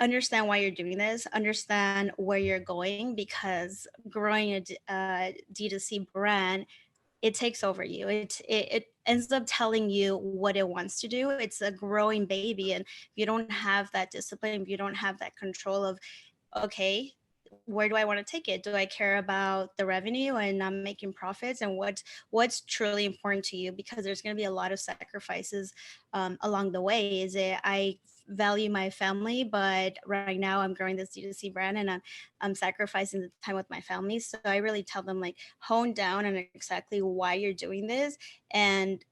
understand why you're doing this, understand where you're going, because growing a D2C brand, it takes over you. It ends up telling you what it wants to do. It's a growing baby. And if you don't have that discipline, if you don't have that control of, okay, where do I want to take it? Do I care about the revenue and not making profits, and what's truly important to you? Because there's going to be a lot of sacrifices along the way. Is it I value my family, but right now I'm growing this D2C brand, and I'm sacrificing the time with my family. So I really tell them, like, hone down on exactly why you're doing this, and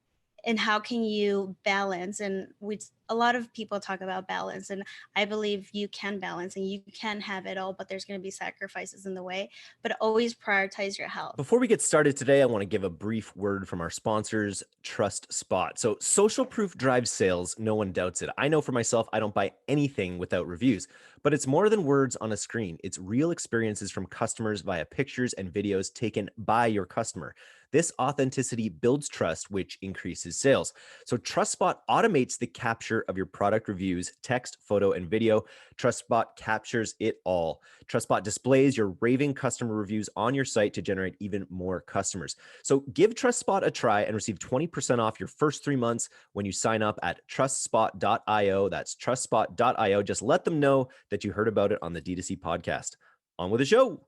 how can you balance. And we a lot of people talk about balance, and I believe you can balance and you can have it all, but there's going to be sacrifices in the way. But always prioritize your health. Before we get started today, I want to give a brief word from our sponsors, Trust Spot. So, social proof drives sales. No one doubts it. I know for myself, I don't buy anything without reviews, but it's more than words on a screen. It's real experiences from customers via pictures and videos taken by your customer. This authenticity builds trust, which increases sales. So, TrustSpot automates the capture of your product reviews, text, photo, and video. TrustSpot captures it all. TrustSpot displays your raving customer reviews on your site to generate even more customers. So give TrustSpot a try and receive 20% off your first 3 months when you sign up at trustspot.io. That's trustspot.io. Just let them know that you heard about it on the D2C podcast. On with the show.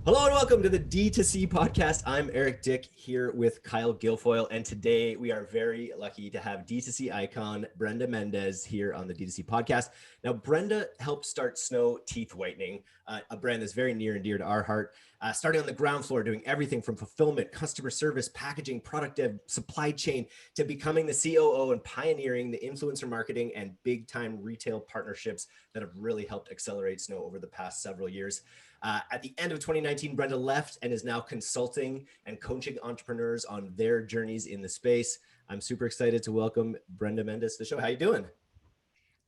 Hello and welcome to the D2C podcast. I'm Eric Dick here with Kyle Guilfoyle, and today we are very lucky to have D2C icon Brenda Mendez here on the D2C podcast. Now, Brenda helped start Snow Teeth Whitening, a brand that's very near and dear to our heart, starting on the ground floor, doing everything from fulfillment, customer service, packaging, product dev, supply chain, to becoming the COO and pioneering the influencer marketing and big-time retail partnerships that have really helped accelerate Snow over the past several years. At the end of 2019, Brenda left and is now consulting and coaching entrepreneurs on their journeys in the space. I'm super excited to welcome Brenda Mendez to the show. How you doing?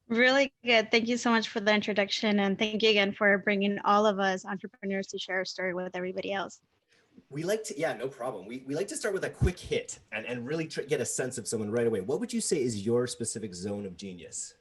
Really good. Thank you so much for the introduction. And thank you again for bringing all of us entrepreneurs to share our story with everybody else. We like to, yeah, no problem. We like to start with a quick hit and really get a sense of someone right away. What would you say is your specific zone of genius?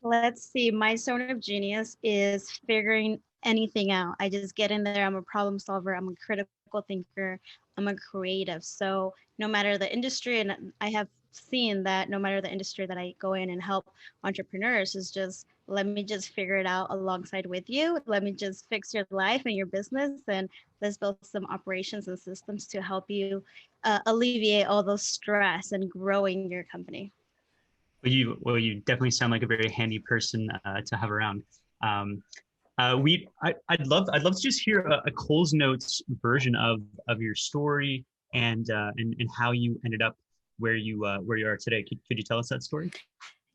Let's see. My zone of genius is figuring anything out. I just get in there. I'm a problem solver. I'm a critical thinker. I'm a creative. So no matter the industry, and I have seen that no matter the industry that I go in and help entrepreneurs, is just let me just figure it out alongside with you. Let me just fix your life and your business, and let's build some operations and systems to help you alleviate all those stress and growing your company. You definitely sound like a very handy person to have around. I'd love to just hear a Coles Notes version of your story and how you ended up where you are today. Could you tell us that story?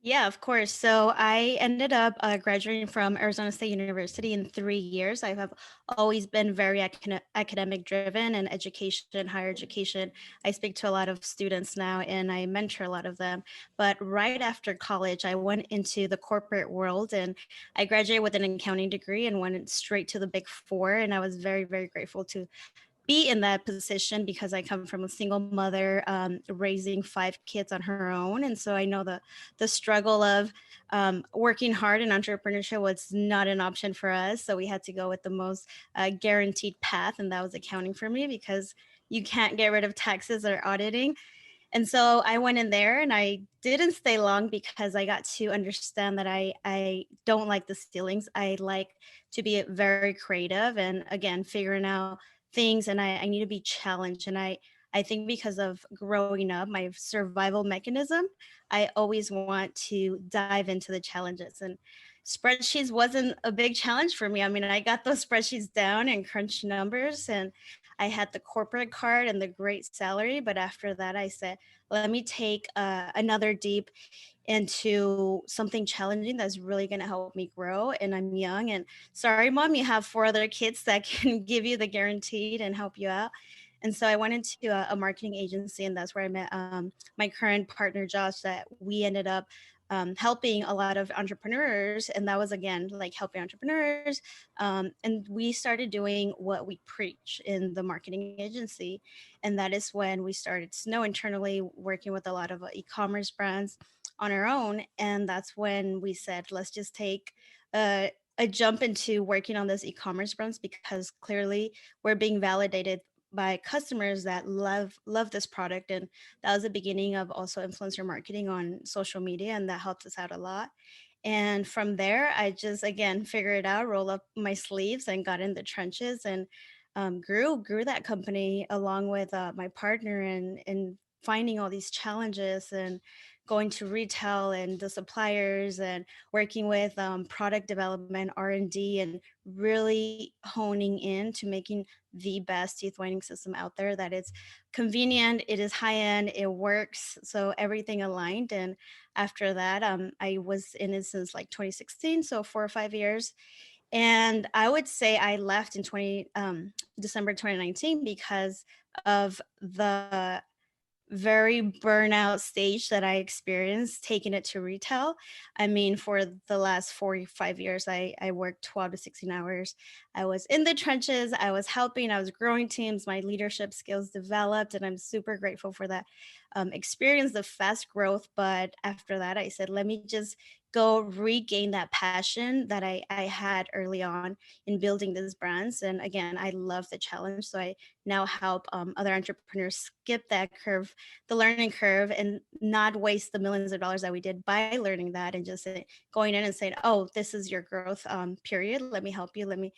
Yeah, of course. So I ended up graduating from Arizona State University in 3 years. I have always been very academic driven and education, higher education. I speak to a lot of students now and I mentor a lot of them. But right after college, I went into the corporate world and I graduated with an accounting degree and went straight to the Big Four. And I was very, very grateful to be in that position because I come from a single mother raising 5 kids on her own. And so I know the struggle of working hard in entrepreneurship was not an option for us. So we had to go with the most guaranteed path. And that was accounting for me because you can't get rid of taxes or auditing. And so I went in there and I didn't stay long because I got to understand that I don't like the ceilings. I like to be very creative and again, figuring out things, and I need to be challenged. And I think because of growing up, my survival mechanism, I always want to dive into the challenges. And spreadsheets wasn't a big challenge for me. I mean, I got those spreadsheets down and crunched numbers, and I had the corporate card and the great salary. But after that, I said, let me take another deep into something challenging that's really going to help me grow. And I'm young, and sorry, mom, you have 4 other kids that can give you the guaranteed and help you out. And so I went into a marketing agency, and that's where I met my current partner, Josh, that we ended up helping a lot of entrepreneurs. And that was, again, like helping entrepreneurs. And we started doing what we preach in the marketing agency. And that is when we started Snow internally, working with a lot of e-commerce brands on our own. And that's when we said, let's just take a jump into working on those e-commerce brands, because clearly we're being validated by customers that love this product. And that was the beginning of also influencer marketing on social media, and that helped us out a lot. And from there, I just, again, figured it out, roll up my sleeves and got in the trenches, and grew that company along with my partner, and finding all these challenges, and going to retail and the suppliers, and working with product development, R&D, and really honing in to making the best teeth whitening system out there, that it's convenient, it is high end, it works, so everything aligned. And after that, I was in it since like 2016, so 4 or 5 years. And I would say I left in December 2019 because of the very burnout stage that I experienced taking it to retail. I mean, for the last 4 or 5 years, I worked 12 to 16 hours. I was in the trenches, I was helping, I was growing teams, my leadership skills developed, and I'm super grateful for that experience, the fast growth. But after that, I said, let me just go regain that passion that I had early on in building these brands. And again, I love the challenge. So I now help other entrepreneurs skip that curve, the learning curve, and not waste the millions of dollars that we did by learning that, and just going in and saying, oh, this is your growth period. Let me help you. Let me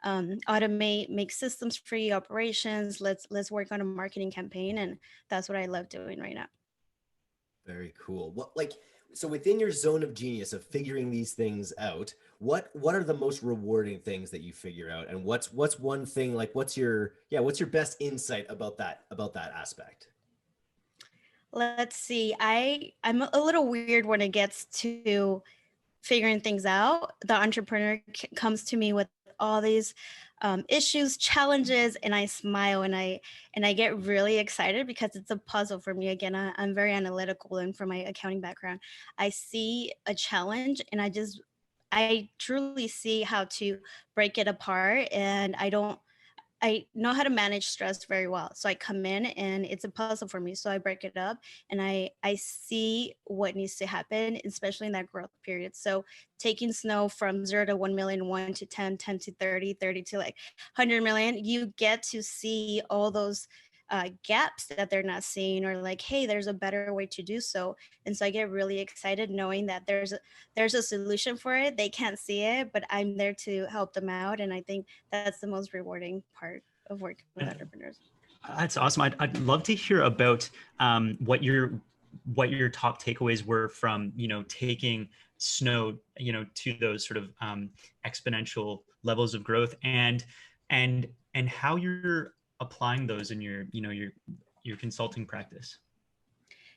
automate, make systems for you, operations. Let's work on a marketing campaign. And that's what I love doing right now. Very cool. What, like, so within your zone of genius of figuring these things out, what are the most rewarding things that you figure out, and what's one thing, like what's your best insight about that aspect? Let's see. I'm a little weird when it gets to figuring things out. The entrepreneur comes to me with all these issues, challenges, and I smile, and I get really excited because it's a puzzle for me. Again, I'm very analytical, and from my accounting background, I see a challenge, and I truly see how to break it apart, and I know how to manage stress very well. So I come in and it's a puzzle for me. So I break it up, and I see what needs to happen, especially in that growth period. So taking Snow from 0 to 1 million, 1 to 10, 10 to 30, 30 to like 100 million, you get to see all those gaps that they're not seeing, or like, hey, there's a better way to do so. And so I get really excited knowing that there's a solution for it. They can't see it, but I'm there to help them out. And I think that's the most rewarding part of working with entrepreneurs. That's awesome. I'd love to hear about what your top takeaways were from, taking Snow, to those sort of exponential levels of growth, and how you're applying those in your consulting practice.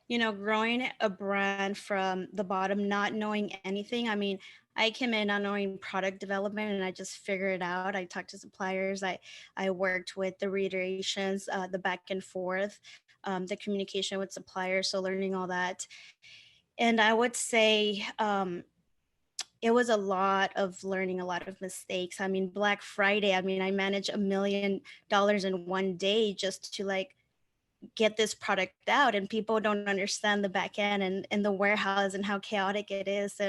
Growing a brand from the bottom, not knowing anything. I mean, I came in not knowing product development, and I just figured it out. I talked to suppliers. I worked with the reiterations, the back and forth, the communication with suppliers. So learning all that. And I would say it was a lot of learning, a lot of mistakes. I mean, Black Friday, I mean, I managed $1 million in one day just to like get this product out, and people don't understand the back end, and the warehouse, and how chaotic it is.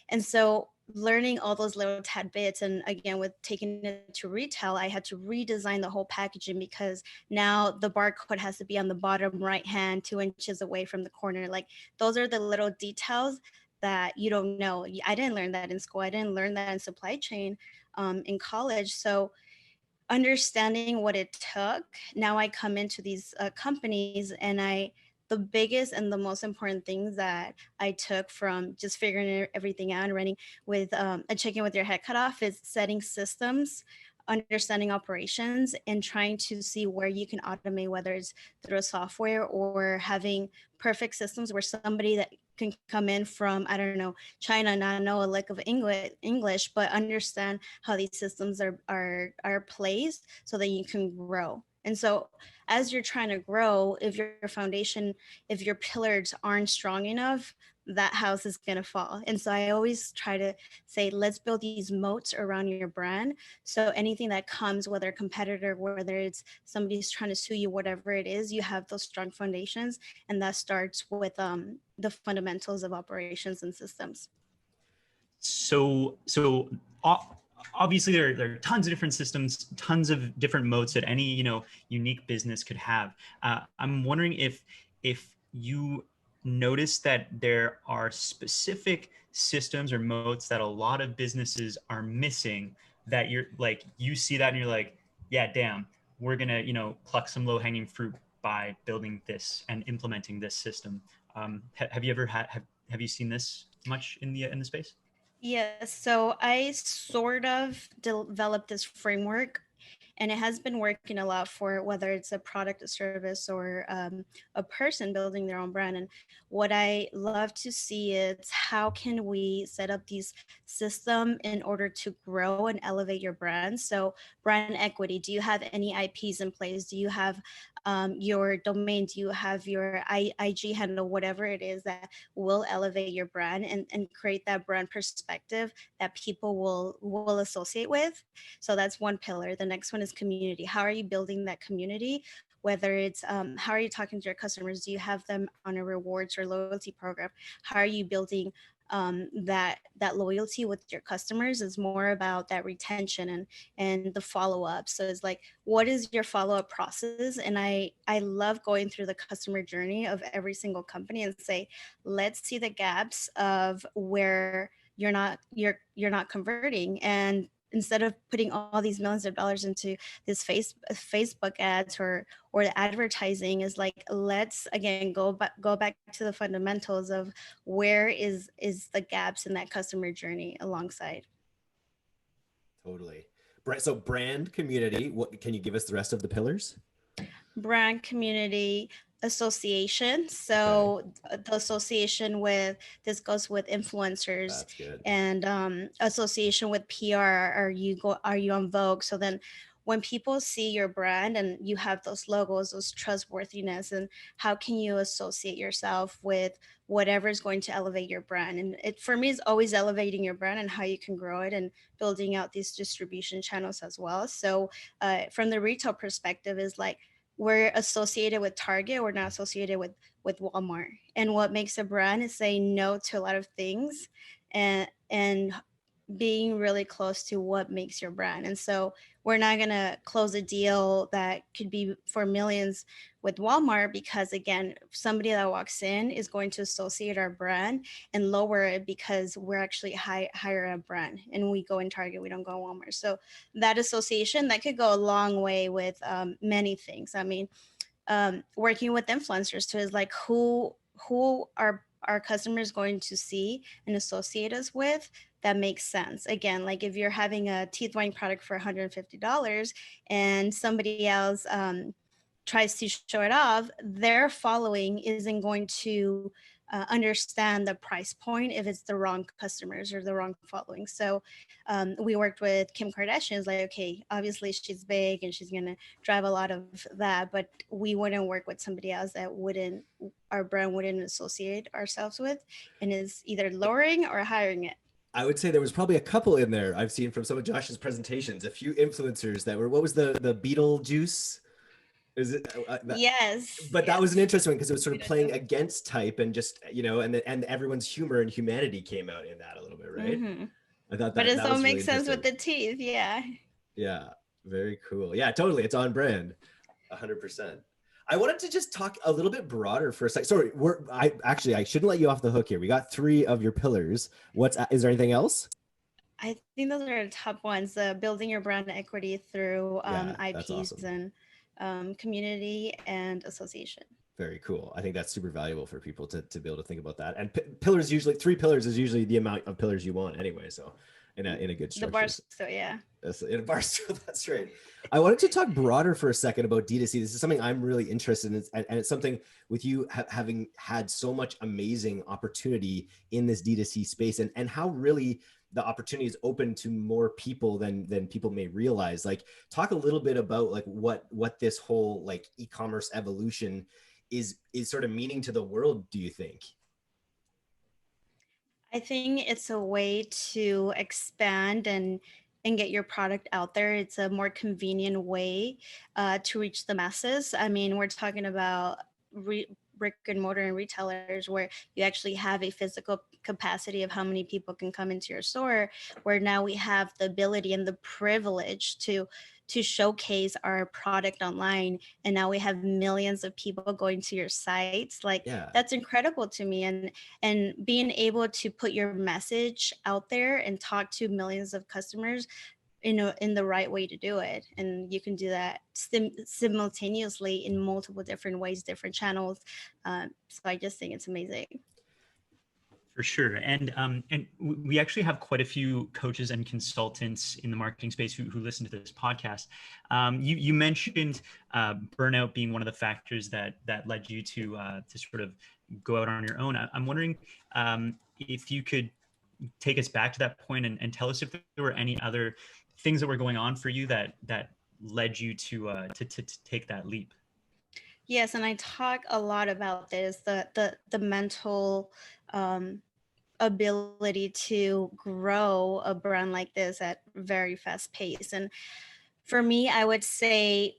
And so learning all those little tad bits, and again, with taking it to retail, I had to redesign the whole packaging, because now the barcode has to be on the bottom right hand, 2 inches away from the corner. Like, those are the little details that you don't know. I didn't learn that in school. I didn't learn that in supply chain in college. So understanding what it took, now I come into these companies, and the biggest and the most important things that I took from just figuring everything out and running with a chicken with your head cut off is setting systems, understanding operations, and trying to see where you can automate, whether it's through a software or having perfect systems where somebody that can come in from, I don't know, China, not know a lick of English, but understand how these systems are placed so that you can grow. And so as you're trying to grow, if your foundation, if your pillars aren't strong enough, that house is going to fall. And so I always try to say, let's build these moats around your brand. So anything that comes, whether a competitor, whether it's somebody's trying to sue you, whatever it is, you have those strong foundations. And that starts with the fundamentals of operations and systems. So obviously there are tons of different systems, tons of different modes that any unique business could have. I'm wondering if you notice that there are specific systems or modes that a lot of businesses are missing, that you're like, you see that and you're like, yeah, damn, we're gonna pluck some low hanging fruit by building this and implementing this system. Have you ever have you seen this much in the space? Yes, so I sort of developed this framework, and it has been working a lot for whether it's a product, a service, or a person building their own brand. And what I love to see is how can we set up these system in order to grow and elevate your brand. So brand equity, do you have any IPs in place? Do you have your domain? Do you have your IG handle, whatever it is that will elevate your brand and create that brand perspective that people will associate with? So that's one pillar. The next one is community. How are you building that community? Whether it's how are you talking to your customers? Do you have them on a rewards or loyalty program? How are you building that loyalty with your customers? Is more about that retention and the follow up. So it's like, what is your follow up process? And I love going through the customer journey of every single company and say, let's see the gaps of where you're not converting. And instead of putting all these millions of dollars into this Facebook ads or the advertising, is like, let's again go back to the fundamentals of where is the gaps in that customer journey alongside. Totally. So brand, community, what can you give us the rest of the pillars? Brand, community, association. Okay, So the association with, this goes with influencers, that's good. and association with PR. Are you on Vogue? So then when people see your brand and you have those logos, those trustworthiness, and how can you associate yourself with whatever is going to elevate your brand? And it, for me, is always elevating your brand and how you can grow it and building out these distribution channels as well. So from the retail perspective, is like, we're associated with Target, we're not associated with Walmart. And what makes a brand is saying no to a lot of things, and being really close to what makes your brand. And so we're not going to close a deal that could be for millions with Walmart, because again, somebody that walks in is going to associate our brand and lower it because we're actually higher a brand, and we go in Target, we don't go in Walmart. So that association, that could go a long way with many things. I mean, working with influencers too, is like, who are our customers going to see and associate us with, that makes sense. Again, like if you're having a teeth whitening product for $150 and somebody else tries to show it off, their following isn't going to understand the price point if it's the wrong customers or the wrong following. So we worked with Kim Kardashian. It's like, okay, obviously she's big and she's going to drive a lot of that, but we wouldn't work with somebody else that our brand wouldn't associate ourselves with, and is either lowering or hiring it. I would say there was probably a couple in there I've seen from some of Josh's presentations, a few influencers that were, what was the Beetlejuice? Is it? Yes, But that was an yes. interesting one because it was sort of playing against type and just, and everyone's humor and humanity came out in that a little bit, right? Mm-hmm. I thought But that it that all was really makes sense interesting. with the teeth. Yeah. Yeah, very cool. Yeah, totally. It's on brand, 100%. I wanted to just talk a little bit broader for a sec. Sorry, I shouldn't let you off the hook here. We got 3 of your pillars. Is there anything else? I think those are the top ones. Building your brand equity through Yeah, that's IPs awesome. and community and association. Very cool. I think that's super valuable for people to be able to think about that. And pillars, usually 3 pillars is usually the amount of pillars you want anyway. So in a good The structure. bars, so yeah. That's in a bar stool. That's right. I wanted to talk broader for a second about D2C. This is something I'm really interested in, and it's something with you having had so much amazing opportunity in this D2C space, and how really the opportunity is open to more people than people may realize. Like, talk a little bit about like what this whole like e-commerce evolution is sort of meaning to the world, do you think? I think it's a way to expand and get your product out there. It's a more convenient way to reach the masses. I mean, we're talking about brick and mortar and retailers where you actually have a physical capacity of how many people can come into your store. Where now we have the ability and the privilege to showcase our product online, and now we have millions of people going to your sites. Like, Yeah. that's incredible to me. And being able to put your message out there and talk to millions of customers, in the right way to do it, and you can do that simultaneously in multiple different ways, different channels. So I just think it's amazing. For sure, and we actually have quite a few coaches and consultants in the marketing space who listen to this podcast. You mentioned burnout being one of the factors that led you to sort of go out on your own. I'm wondering if you could take us back to that point and tell us if there were any other things that were going on for you that led you to take that leap. Yes, and I talk a lot about this, the mental ability to grow a brand like this at very fast pace. And for me, I would say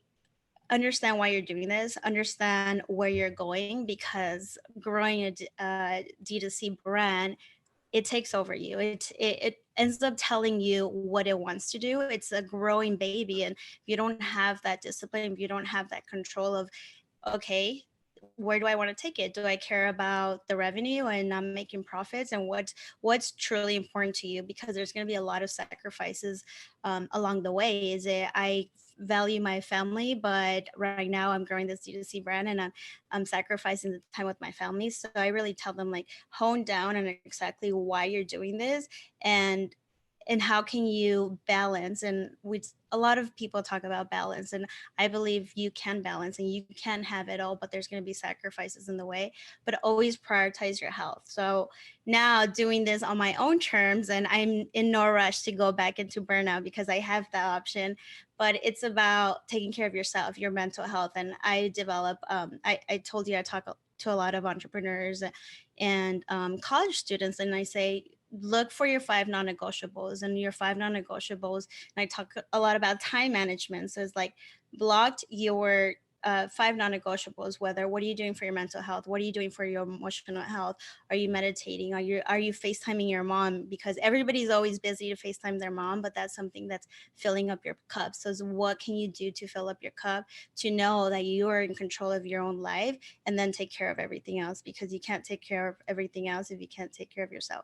understand why you're doing this, understand where you're going, because growing a D2C brand, it takes over you. It ends up telling you what it wants to do. It's a growing baby, and if you don't have that discipline, if you don't have that control of, okay, where do I want to take it? Do I care about the revenue and I'm making profits, and what's truly important to you? Because there's going to be a lot of sacrifices along the way. Is it, I value my family, but right now I'm growing this D2C brand, and I'm sacrificing the time with my family. So I really tell them, like, hone down on exactly why you're doing this, and how can you balance. And we, a lot of people talk about balance, and I believe you can balance and you can have it all, but there's going to be sacrifices in the way. But always prioritize your health. So now doing this on my own terms, and I'm in no rush to go back into burnout because I have that option. But it's about taking care of yourself, your mental health. And I develop, I told you I talk to a lot of entrepreneurs and college students, and I say, look for your 5 non-negotiables. And your 5 non-negotiables, and I talk a lot about time management. So it's like, blocked your 5 non-negotiables. Whether, what are you doing for your mental health? What are you doing for your emotional health? Are you meditating? Are you FaceTiming your mom? Because everybody's always busy to FaceTime their mom, but that's something that's filling up your cup. So what can you do to fill up your cup, to know that you are in control of your own life, and then take care of everything else? Because you can't take care of everything else if you can't take care of yourself.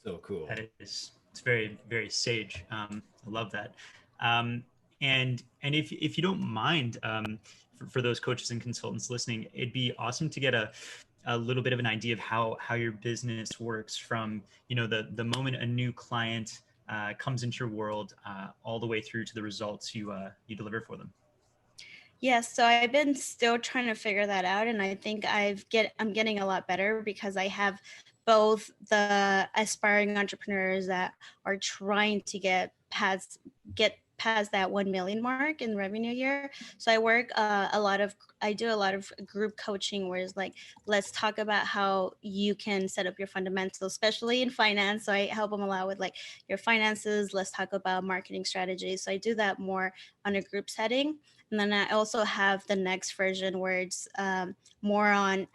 So cool. That is, it's very, very sage. I love that. Um, and if you don't mind, for those coaches and consultants listening, it'd be awesome to get a little bit of an idea of how your business works from, the moment a new client comes into your world, all the way through to the results you deliver for them. Yes, so I've been still trying to figure that out, and I think I'm getting a lot better, because I have both the aspiring entrepreneurs that are trying to get past that 1 million mark in revenue year. So I do a lot of group coaching, where it's like, let's talk about how you can set up your fundamentals, especially in finance. So I help them a lot with, like, your finances. Let's talk about marketing strategies. So I do that more on a group setting. And then I also have the next version, where it's more on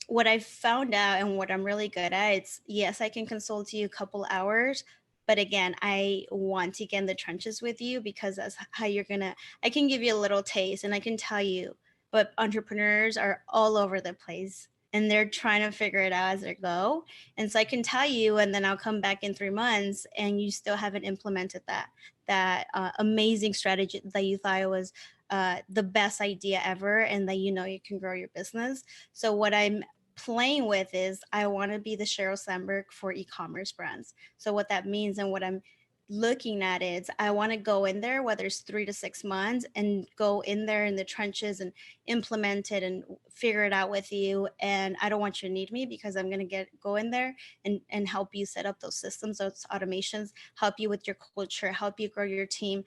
what I've found out and what I'm really good at. It's, yes, I can consult you a couple hours, but again, I want to get in the trenches with you, because that's how I can give you a little taste and I can tell you, but entrepreneurs are all over the place and they're trying to figure it out as they go. And so I can tell you, and then I'll come back in 3 months and you still haven't implemented that amazing strategy that you thought was the best idea ever, and that you can grow your business. So what I'm playing with is, I want to be the Sheryl Sandberg for e-commerce brands. So what that means, and what I'm looking at, is I want to go in there, whether it's 3 to 6 months, and go in there in the trenches and implement it and figure it out with you. And I don't want you to need me, because I'm going to go in there and help you set up those systems, those automations, help you with your culture, help you grow your team.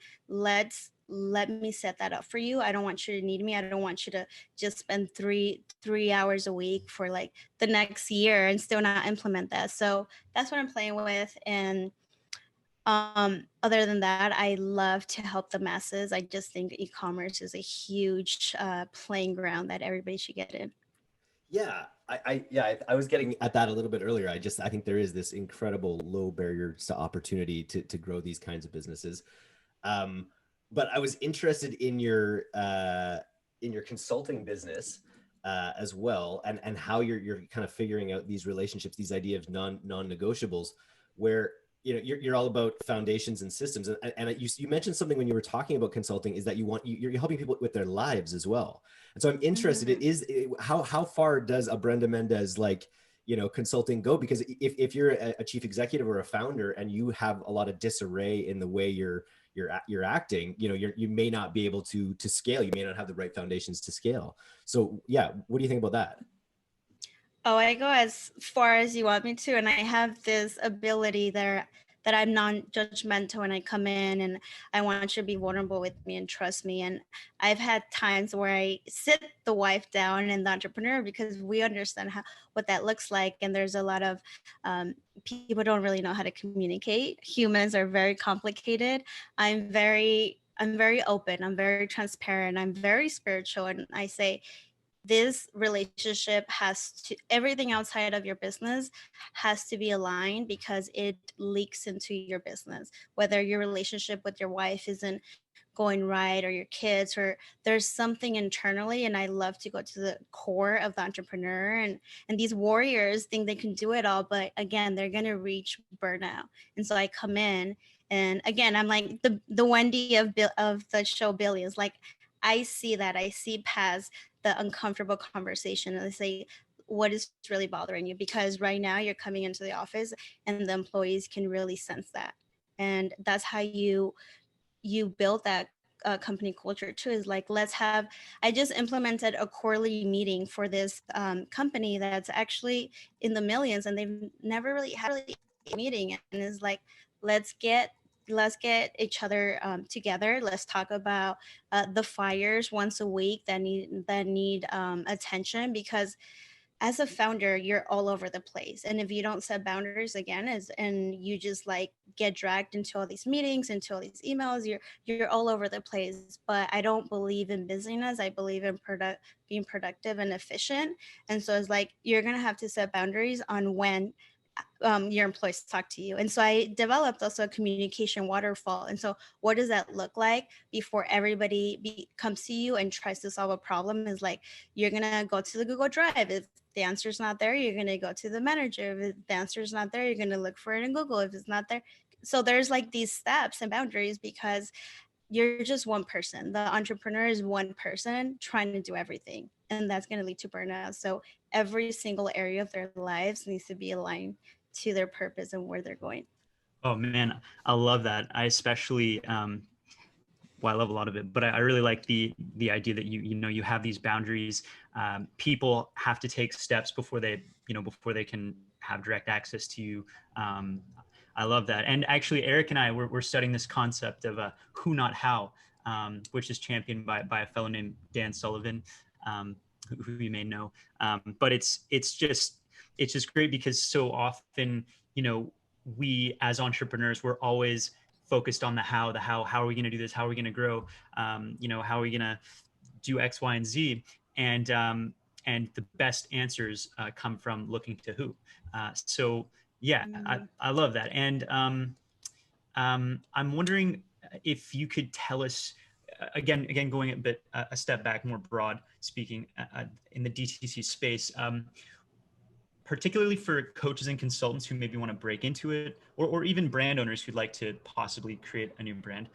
let me set that up for you. I don't want you to need me. I don't want you to just spend three hours a week for like the next year and still not implement that. So that's what I'm playing with. And other than that, I love to help the masses. I just think e-commerce is a huge playing ground that everybody should get in. Yeah, I was getting at that a little bit earlier. I think there is this incredible low barriers to opportunity to grow these kinds of businesses. Um, but I was interested in your consulting business as well, and how you're kind of figuring out these relationships, these idea of non-negotiables, where you're all about foundations and systems. And you mentioned something when you were talking about consulting, is that you're helping people with their lives as well. And so I'm interested, how far does a Brenda Mendez consulting go? Because if you're a chief executive or a founder and you have a lot of disarray in the way you're acting, you may not be able to scale. You may not have the right foundations to scale. So yeah, what do you think about that? Oh, I go as far as you want me to, and I have this ability there that I'm non-judgmental when I come in, and I want you to be vulnerable with me and trust me. And I've had times where I sit the wife down and the entrepreneur, because we understand what that looks like, and there's a lot of people don't really know how to communicate. Humans are very complicated. I'm very open. I'm very transparent. I'm very spiritual, and I say, this relationship has to, everything outside of your business has to be aligned, because it leaks into your business. Whether your relationship with your wife isn't going right, or your kids, or there's something internally. And I love to go to the core of the entrepreneur, and these warriors think they can do it all, but again, they're going to reach burnout. And so I come in, and again, I'm like the Wendy of the show Billions. Like, I see that, I see past the uncomfortable conversation, and I say, what is really bothering you? Because right now you're coming into the office and the employees can really sense that. And that's how you build that company culture too, is like, let's have, I just implemented a quarterly meeting for this company that's actually in the millions, and they've never really had a meeting. And it's like, let's get let's get each other together. Let's talk about the fires once a week that need attention, because as a founder, you're all over the place. And if you don't set boundaries, again, and you just like get dragged into all these meetings, into all these emails, you're all over the place. But I don't believe in busyness. I believe in being productive and efficient. And so it's like, you're gonna have to set boundaries on when your employees talk to you. And so I developed also a communication waterfall. And so what does that look like before everybody comes to you and tries to solve a problem? Is like, you're going to go to the Google Drive. If the answer is not there, you're going to go to the manager. If the answer is not there, you're going to look for it in Google. If it's not there. So there's like these steps and boundaries, because you're just one person. The entrepreneur is one person trying to do everything, and that's going to lead to burnout. So every single area of their lives needs to be aligned to their purpose and where they're going. Oh man, I love that. I especially well, I love a lot of it, but I really like the idea that you have these boundaries. People have to take steps before they can have direct access to you. I love that. And actually, Eric and I we're studying this concept of who not how, which is championed by a fellow named Dan Sullivan, who you may know. But it's just great, because so often, we as entrepreneurs, we're always focused on how are we going to do this, how are we going to grow, how are we going to do X, Y, and Z, and the best answers come from looking to who. So yeah, Mm. I love that. And I'm wondering if you could tell us, again going a step back, more broad speaking, in the DTC space, particularly for coaches and consultants who maybe want to break into it, or even brand owners who'd like to possibly create a new brand.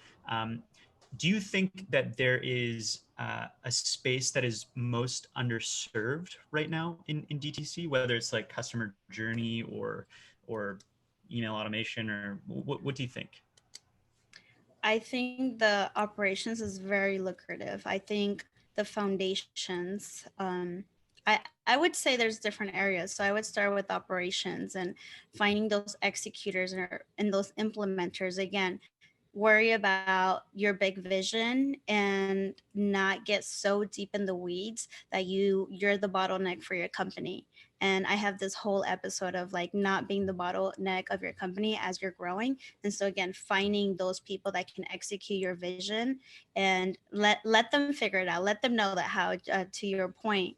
Do you think that there is a space that is most underserved right now in DTC, whether it's like customer journey or email automation, or what do you think? I think the operations is very lucrative. I think the foundations, I would say there's different areas. So I would start with operations and finding those executors and those implementers. Again, worry about your big vision and not get so deep in the weeds that you're the bottleneck for your company. And I have this whole episode of like not being the bottleneck of your company as you're growing. And so again, finding those people that can execute your vision and let them figure it out. Let them know that how, to your point.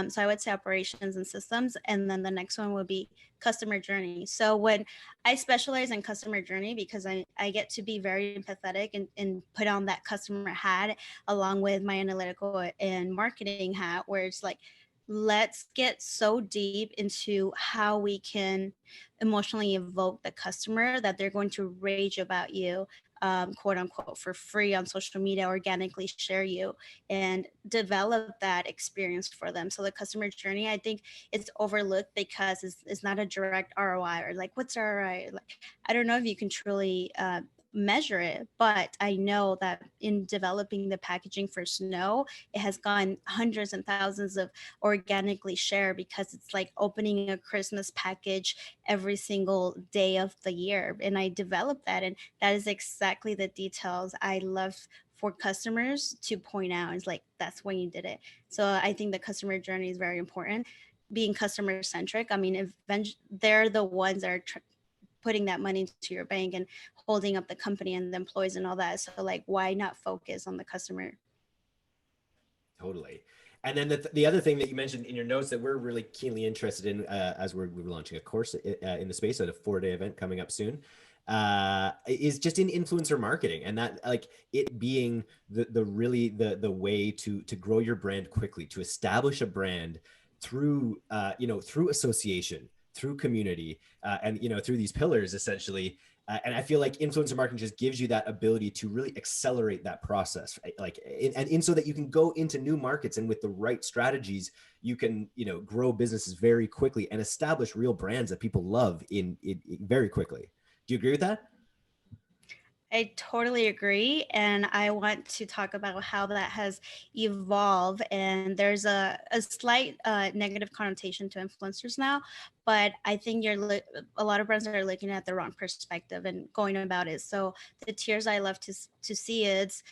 So I would say operations and systems, and then the next one would be customer journey. So when I specialize in customer journey because I get to be very empathetic and put on that customer hat along with my analytical and marketing hat, where it's like, let's get so deep into how we can emotionally evoke the customer that they're going to rage about you, quote unquote, for free on social media, organically share you, and develop that experience for them. So the customer journey, I think it's overlooked because it's not a direct ROI, or like, what's ROI? Like, I don't know if you can truly measure it, but I know that in developing the packaging for Snow, it has gone hundreds and thousands of organically share because it's like opening a Christmas package every single day of the year. And I developed that, and that is exactly the details I love for customers to point out. It's like, that's when you did it. So I think the customer journey is very important. Being customer centric, I mean, they're the ones that are putting that money into your bank and holding up the company and the employees and all that. So like, why not focus on the customer? Totally. And then the other thing that you mentioned in your notes that we're really keenly interested in, as we're launching a course in the space at a 4-day event coming up soon, is just in influencer marketing, and that, like, it being the really the way to grow your brand quickly, to establish a brand through through association, through community, and through these pillars essentially. And I feel like influencer marketing just gives you that ability to really accelerate that process, right? Like, and so that you can go into new markets, and with the right strategies, you can, grow businesses very quickly and establish real brands that people love in very quickly. Do you agree with that? I totally agree. And I want to talk about how that has evolved. And there's a slight negative connotation to influencers now, but I think a lot of brands are looking at the wrong perspective and going about it. So the tiers I love to see is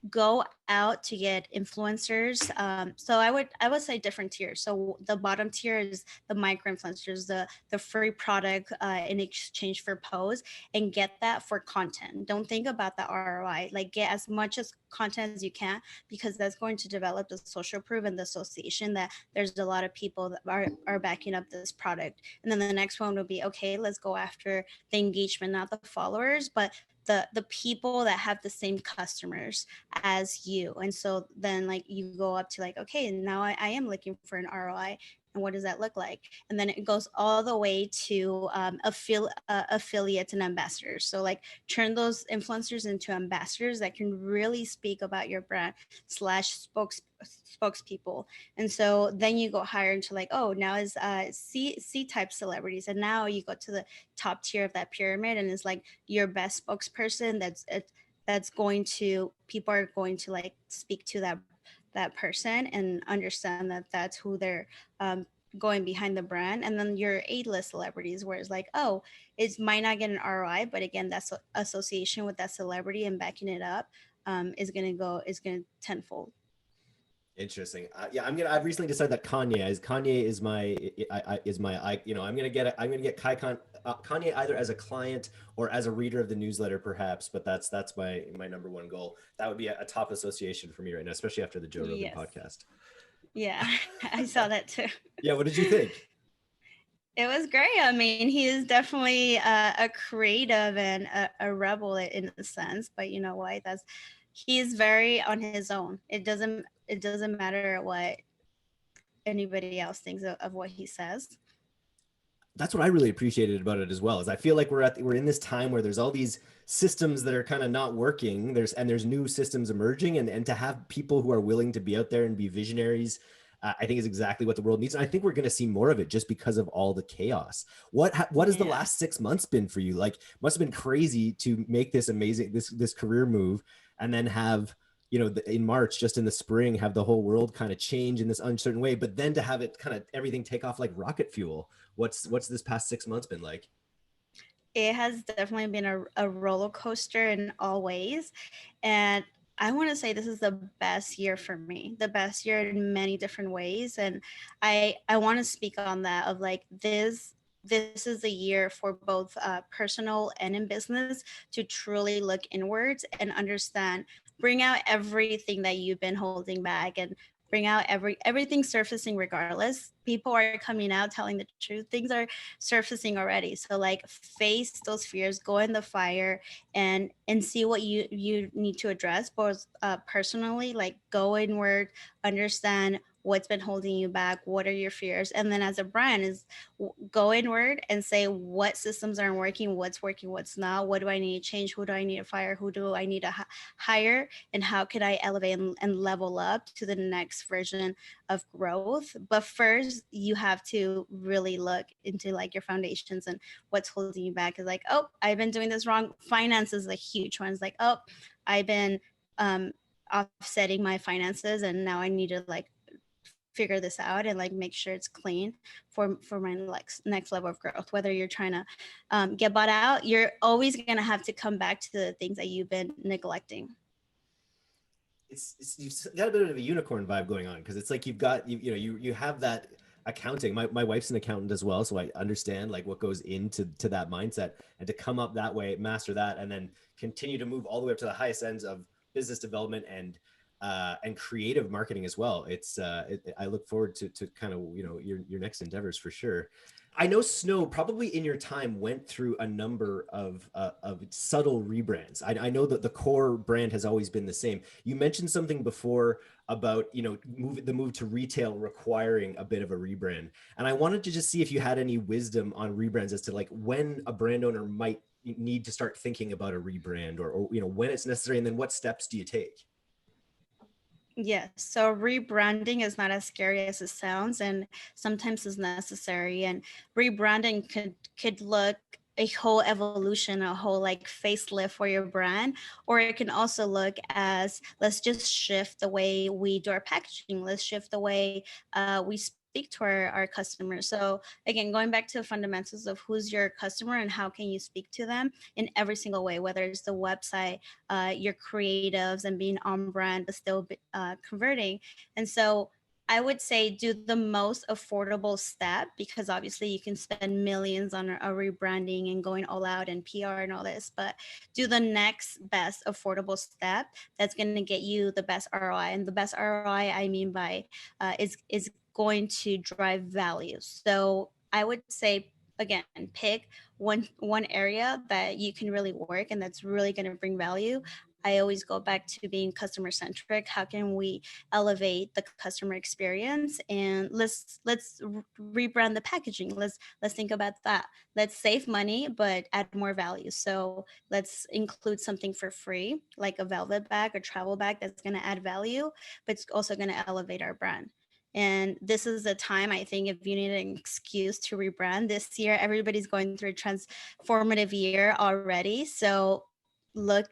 go out to get influencers. So I would say different tiers. So the bottom tier is the micro influencers, the free product in exchange for posts, and get that for content. Don't think about the ROI. Like, get as much as content as you can, because that's going to develop the social proof and the association that there's a lot of people that are backing up this product. And then the next one will be, okay, let's go after the engagement, not the followers, but the people that have the same customers as you. And so then like you go up to like, okay, now I am looking for an ROI. And what does that look like? And then it goes all the way to affiliates and ambassadors. So like, turn those influencers into ambassadors that can really speak about your brand slash spokespeople. And so then you go higher into like, oh, now is C type celebrities, and now you go to the top tier of that pyramid, and it's like your best spokesperson that's going to, people are going to like speak to that person and understand that that's who they're going behind the brand. And then your A-list celebrities, where it's like, oh, it might not get an ROI, but again, that's association with that celebrity and backing it up, is gonna tenfold. Interesting. Yeah, I've recently decided that Kanye is my I'm gonna get Kanye either as a client or as a reader of the newsletter, perhaps. But that's my number one goal. That would be a top association for me right now, especially after the Joe Rogan Yes. podcast. Yeah, I saw that too. Yeah, what did you think? It was great. I mean, he is definitely a creative and a rebel in a sense, but you know what? He's very on his own. It doesn't matter what anybody else thinks of what he says. That's what I really appreciated about it as well. Is I feel like we're in this time where there's all these systems that are kind of not working. There's new systems emerging, and to have people who are willing to be out there and be visionaries, I think is exactly what the world needs. And I think we're going to see more of it just because of all the chaos. What has the Yeah. last 6 months been for you? Like, must have been crazy to make this amazing this career move, and then have, in March, just in the spring, have the whole world kind of change in this uncertain way, but then to have it kind of everything take off like rocket fuel. What's this past 6 months been like? It has definitely been a roller coaster in all ways. And I want to say this is the best year for me, the best year in many different ways. And I want to speak on that of like this is a year for both personal and in business to truly look inwards and understand, bring out everything that you've been holding back and bring out everything surfacing regardless. People are coming out telling the truth. Things are surfacing already. So like face those fears, go in the fire and see what you need to address both personally, like go inward, understand what's been holding you back, what are your fears, and then as a brand is go inward and say what systems aren't working, what's not, what do I need to change, who do I need to fire, who do I need to hire, and how can I elevate and level up to the next version of growth. But first you have to really look into like your foundations and what's holding you back is like, oh, I've been doing this wrong. Finance is a huge one. It's like, oh, I've been um offsetting my finances and now I need to like figure this out and like make sure it's clean for my next level of growth. Whether you're trying to get bought out, you're always going to have to come back to the things that you've been neglecting. It's you've got a bit of a unicorn vibe going on, because it's like you've got you have that accounting. My wife's an accountant as well, so I understand like what goes into that mindset, and to come up that way, master that, and then continue to move all the way up to the highest ends of business development and creative marketing as well. I look forward to kind of your next endeavors for sure. I know Snow probably in your time went through a number of subtle rebrands. I know that the core brand has always been the same. You mentioned something before about the move to retail requiring a bit of a rebrand, and I wanted to just see if you had any wisdom on rebrands as to like when a brand owner might need to start thinking about a rebrand, or when it's necessary, and then what steps do you take? Yes. So rebranding is not as scary as it sounds, and sometimes is necessary. And rebranding could look a whole evolution, a whole like facelift for your brand, or it can also look as let's just shift the way we do our packaging. Let's shift the way we speak to our customers. So again, going back to the fundamentals of who's your customer and how can you speak to them in every single way, whether it's the website, your creatives and being on brand, but still converting. And so I would say do the most affordable step, because obviously you can spend millions on a rebranding and going all out and PR and all this, but do the next best affordable step that's going to get you the best ROI. And the best ROI I mean by is going to drive value. So I would say again, pick one area that you can really work and that's really going to bring value. I always go back to being customer centric. How can we elevate the customer experience? And let's rebrand the packaging. Let's think about that. Let's save money but add more value. So let's include something for free, like a velvet bag or travel bag that's going to add value, but it's also going to elevate our brand. And this is the time, I think, if you need an excuse to rebrand this year, everybody's going through a transformative year already. So look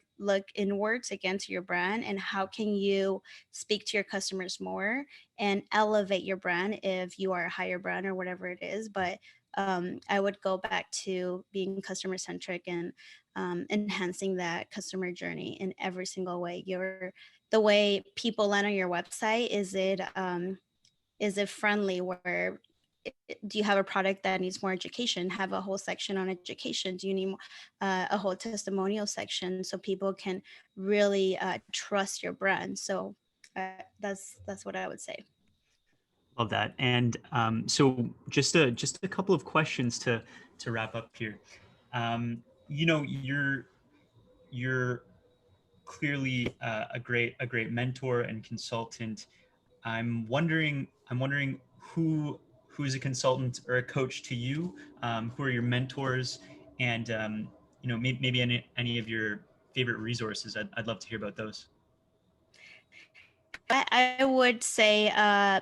inwards again to your brand and how can you speak to your customers more and elevate your brand if you are a higher brand or whatever it is. But I would go back to being customer centric and enhancing that customer journey in every single way. The way people land on your website, is it friendly? Where do you have a product that needs more education? Have a whole section on education. Do you need a whole testimonial section so people can really trust your brand? So that's what I would say. Love that. And so just a couple of questions to wrap up here. You're clearly a great mentor and consultant. I'm wondering who's a consultant or a coach to you. Who are your mentors, and maybe any of your favorite resources. I'd love to hear about those. I would say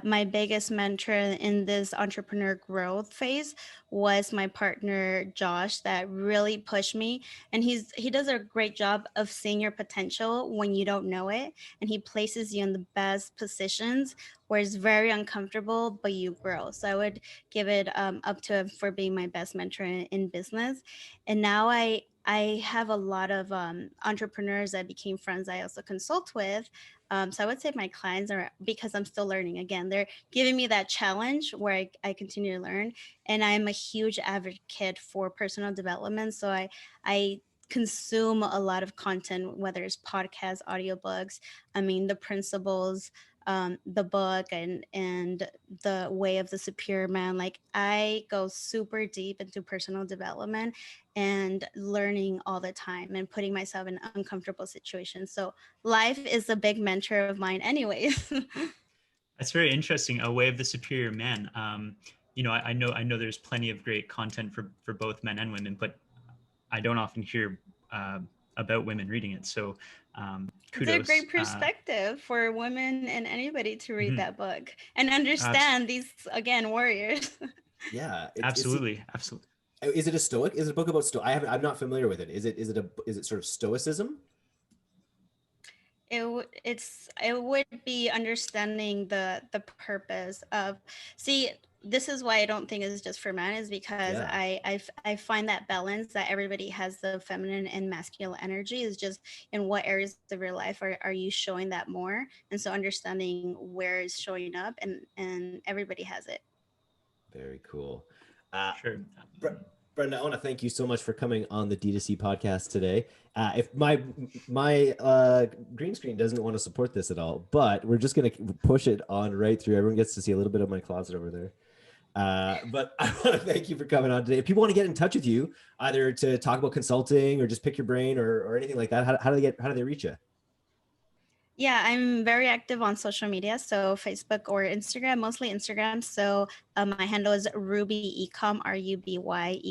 my biggest mentor in this entrepreneur growth phase was my partner Josh, that really pushed me. And he does a great job of seeing your potential when you don't know it, and he places you in the best positions where it's very uncomfortable, but you grow. So I would give it up to him for being my best mentor in business. And now I have a lot of entrepreneurs that became friends I also consult with. So I would say my clients are, because I'm still learning. Again, they're giving me that challenge where I continue to learn. And I'm a huge advocate for personal development. So I consume a lot of content, whether it's podcasts, audiobooks. I mean, the principles, the book, and the way of the superior man. Like, I go super deep into personal development and learning all the time and putting myself in uncomfortable situations. So life is a big mentor of mine anyways. That's very interesting. A way of the superior man. I know there's plenty of great content for both men and women, but I don't often hear uh, about women reading it. So It's a kudos. great perspective for women and anybody to read Mhm. that book and Abs- understand these, again, warriors. Yeah, Absolutely, absolutely. is it a stoic? Is it a book about I'm not familiar with it. Is it sort of stoicism? It would be understanding the purpose of, see, this is why I don't think it's just for men, is because Yeah, I find that balance, that everybody has the feminine and masculine energy, is just in what areas of your life are you showing that more. And so understanding where it's showing up, and everybody has it. very cool. Uh, Sure. Bre- Brenda, I want to thank you so much for coming on the D2C podcast today. If my green screen doesn't want to support this at all, but we're just going to push it on right through. Everyone gets to see a little bit of my closet over there. But I want to thank you for coming on today. If people want to get in touch with you, either to talk about consulting or just pick your brain or anything like that, how do they reach you? Yeah, I'm very active on social media, so Facebook or Instagram, mostly Instagram. So my handle is Ruby Ecom, Ruby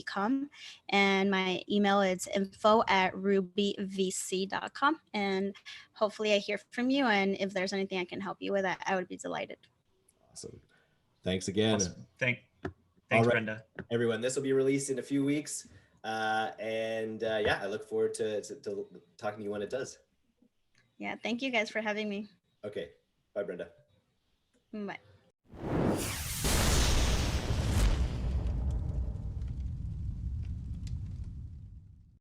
Ecom, and my email is info@rubyvc.com. And hopefully, I hear from you. And if there's anything I can help you with, I would be delighted. Awesome. Thanks again. Awesome. All Thanks, right, Brenda. everyone. This will be released in a few weeks. Yeah, I look forward to talking to you when it does. Yeah, thank you guys for having me. Okay. Bye, Brenda. Bye.